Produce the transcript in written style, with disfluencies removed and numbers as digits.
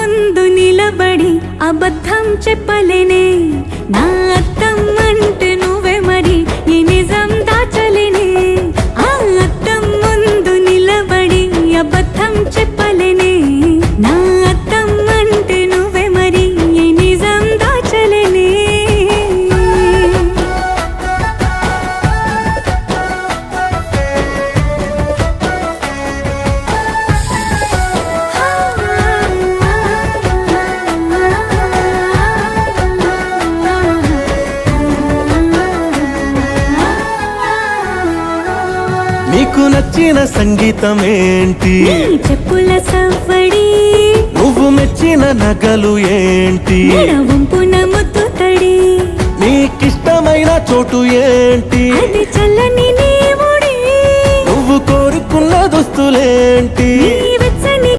ముందు నిలబడి అబద్ధం చెప్పలేనే నా అద్దం అంటే నువ్వే మరి ఈ నిజం దాచలేనే ఆ అద్దం ముందు నిలబడి అబద్ధం చెప్పలేనే నా అద్దం అంటే నువ్వే మరి ఈ నిజం దాచలేనే నీకు నచ్చిన సంగీతం ఏంటి నీ చెప్పుల సవ్వడి నువ్వు మెచ్చిన నగలు ఏంటి వంపున ముద్దు తడి నీకిష్టమైన చోటు ఏంటి అది చల్లని నీ ఒడి నువ్వు కోరుకున్న దుస్తులేంటి నీ